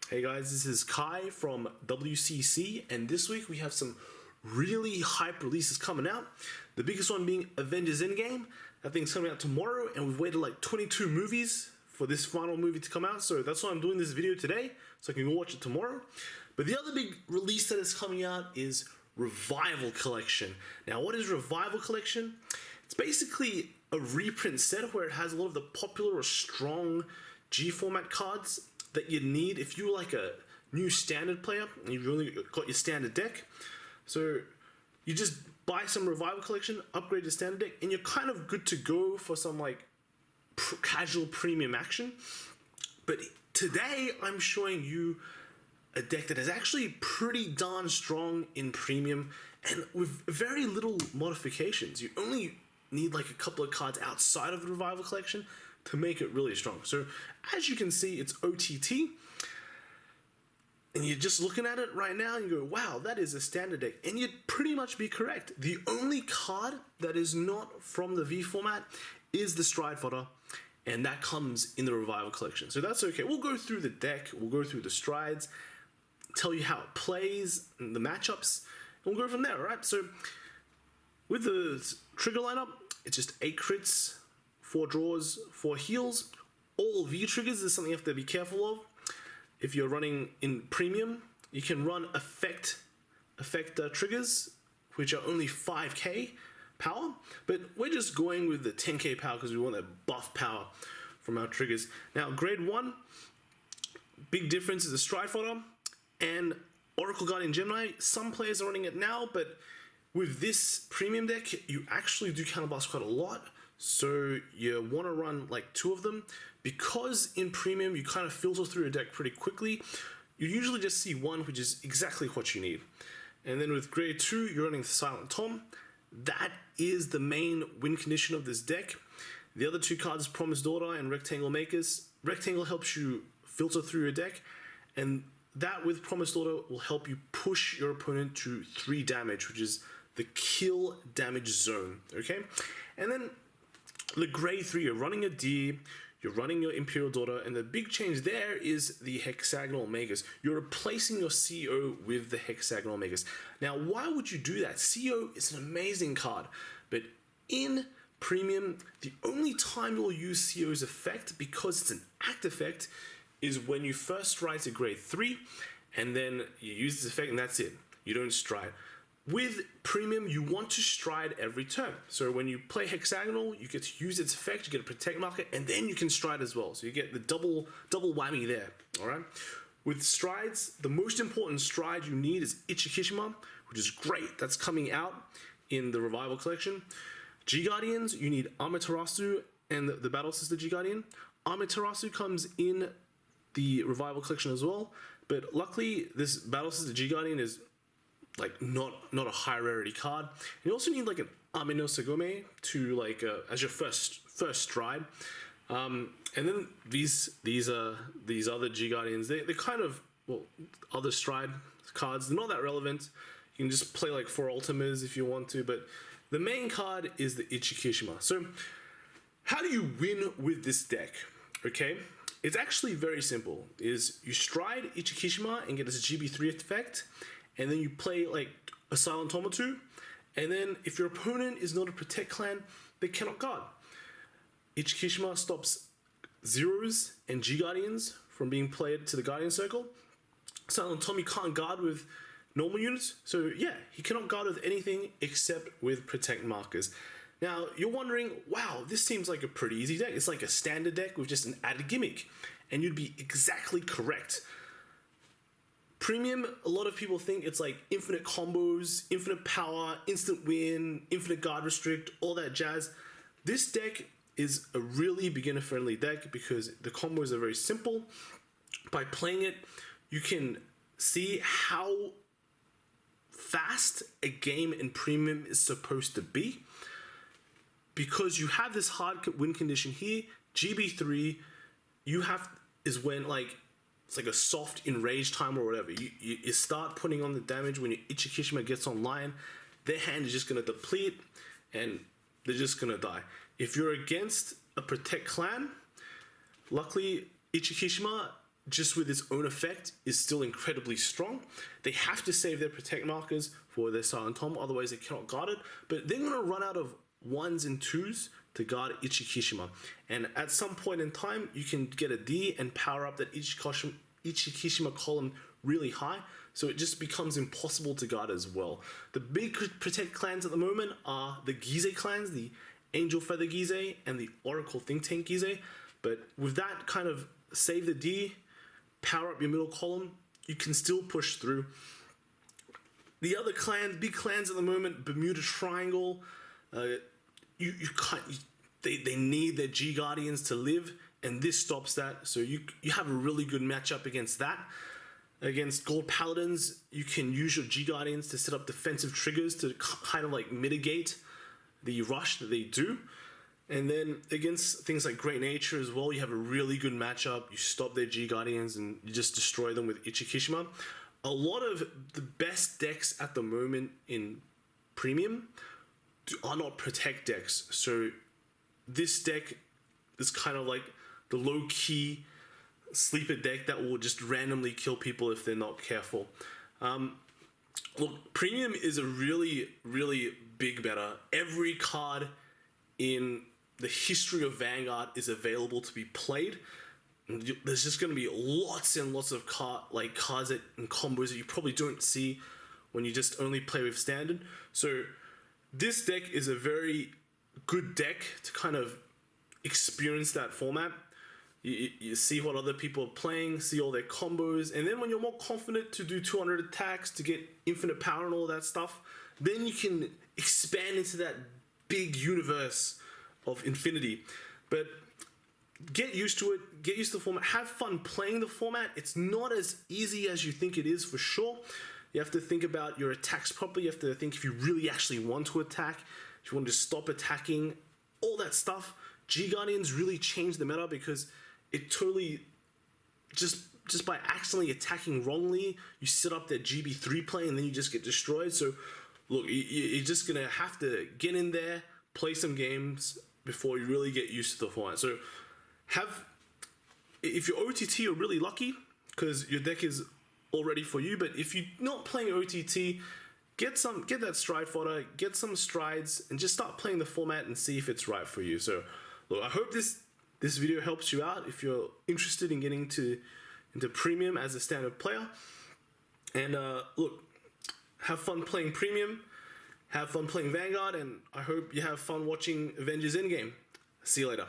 Hey guys, this is Kai from WCC, and this week we have some really hype releases coming out. The biggest one being Avengers Endgame. That thing's coming out tomorrow, and we've waited like 22 movies for this final movie to come out, so that's why I'm doing this video today, so I can go watch it tomorrow. But the other big release that is coming out is Revival Collection. Now, what is Revival Collection? It's basically a reprint set where it has a lot of the popular or strong G format cards that you need if you're like a new standard player and you've only got your standard deck. So you just buy some Revival Collection, upgrade your standard deck, and you're kind of good to go for some like casual premium action. But today I'm showing you a deck that is actually pretty darn strong in premium and with very little modifications. You only need like a couple of cards outside of the Revival Collection to make it really strong. So as you can see, it's OTT, and you're just looking at it right now and you go, wow, that is a standard deck, and you'd pretty much be correct. The only card that is not from the V format is the Stride Fodder, and that comes in the Revival Collection. So that's okay. We'll go through the deck, we'll go through the strides, tell you how it plays, and the matchups, and we'll go from there, right? So with the trigger lineup, it's just 8 crits, 4 draws, 4 heals. All V triggers is something you have to be careful of. If you're running in premium, you can run effect triggers, which are only 5k power, but we're just going with the 10k power because we want that buff power from our triggers. Now, grade 1, big difference is the Stride Fodder and Oracle Guardian Gemini. Some players are running it now, but with this premium deck, you actually do counterblast quite a lot. So you want to run like 2 of them, because in premium you kind of filter through your deck pretty quickly. You usually just see 1, which is exactly what you need. And then with grade 2, you're running the Silent Tom. That is the main win condition of this deck. The other 2 cards, Promised Daughter and Rectangle Makers. Rectangle helps you filter through your deck, and that with Promised Daughter will help you push your opponent to 3 damage, which is the kill damage zone, okay? And then the grade 3, you're running a D, you're running your Imperial Daughter, and the big change there is the Hexagonal Magus. You're replacing your CO with the Hexagonal Magus. Now, why would you do that? CO is an amazing card, but in premium, the only time you'll use CO's effect, because it's an act effect, is when you first stride to grade 3, and then you use this effect, and that's it. You don't stride. With premium, you want to stride every turn. So when you play Hexagonal, you get to use its effect, you get a protect marker, and then you can stride as well. So you get the double whammy there, all right? With strides, the most important stride you need is Ichikishima, which is great. That's coming out in the Revival Collection. G-Guardians, you need Amaterasu and the Battle Sister G-Guardian. Amaterasu comes in the Revival Collection as well, but luckily this Battle Sister G-Guardian is like not a high rarity card. You also need like an Amino Sagome to like as your first stride, and then these other G Guardians, they're kind of, well, other stride cards. They're not that relevant. You can just play like 4 Ultimas if you want to, but the main card is the Ichikishima. So how do you win with this deck? Okay, it's actually very simple. Is you stride Ichikishima and get this GB3 effect, and then you play like a Silent Tom or 2, and then if your opponent is not a Protect clan, they cannot guard. Ichikishima stops Zeros and G-Guardians from being played to the Guardian Circle. Silent Tom, you can't guard with normal units, so yeah, he cannot guard with anything except with Protect markers. Now, you're wondering, wow, this seems like a pretty easy deck. It's like a standard deck with just an added gimmick, and you'd be exactly correct. Premium, a lot of people think it's like infinite combos, infinite power, instant win, infinite guard restrict, all that jazz. This deck is a really beginner-friendly deck because the combos are very simple. By playing it, you can see how fast a game in premium is supposed to be. Because you have this hard win condition here, GB3, is when like, it's like a soft enrage time or whatever. You start putting on the damage when your Ichikishima gets online. Their hand is just going to deplete and they're just going to die. If you're against a Protect clan, luckily Ichikishima just with its own effect, is still incredibly strong. They have to save their protect markers for their Silent Tom, otherwise they cannot guard it. But they're going to run out of 1s and 2s to guard Ichikishima. And at some point in time, you can get a D and power up that Ichikishima column really high, so it just becomes impossible to guard as well. The big protect clans at the moment are the Gize clans, the Angel Feather Gize and the Oracle Think Tank Gize. But with that kind of save the D, power up your middle column, you can still push through. The other clans, big clans at the moment, Bermuda Triangle, they need their G Guardians to live, and this stops that. So you have a really good matchup against that. Against Gold Paladins, you can use your G Guardians to set up defensive triggers to kind of like mitigate the rush that they do. And then against things like Great Nature as well, you have a really good matchup. You stop their G Guardians and you just destroy them with Ichikishima. A lot of the best decks at the moment in Premium are not protect decks. So this deck is kind of like the low-key sleeper deck that will just randomly kill people if they're not careful. Look, Premium is a really, really big meta. Every card in the history of Vanguard is available to be played. There's just going to be lots and lots of cards and combos that you probably don't see when you just only play with Standard. So this deck is a very good deck to kind of experience that format. You see what other people are playing, see all their combos, and then when you're more confident to do 200 attacks, to get infinite power and all that stuff, then you can expand into that big universe of infinity. But get used to it, get used to the format, have fun playing the format. It's not as easy as you think it is, for sure. You have to think about your attacks properly. You have to think if you really actually want to attack, if you want to stop attacking, all that stuff. G Guardians really changed the meta because it totally just by accidentally attacking wrongly, you set up that GB3 play and then you just get destroyed. So look, you're just gonna have to get in there, play some games before you really get used to the format. So if you're OTT, you're really lucky because your deck is all ready for you. But if you're not playing OTT, get that stride fodder, get some strides, and just start playing the format and see if it's right for you. So look, I hope this video helps you out if you're interested in getting into Premium as a standard player. And look, have fun playing Premium, have fun playing Vanguard, and I hope you have fun watching Avengers Endgame. See you later.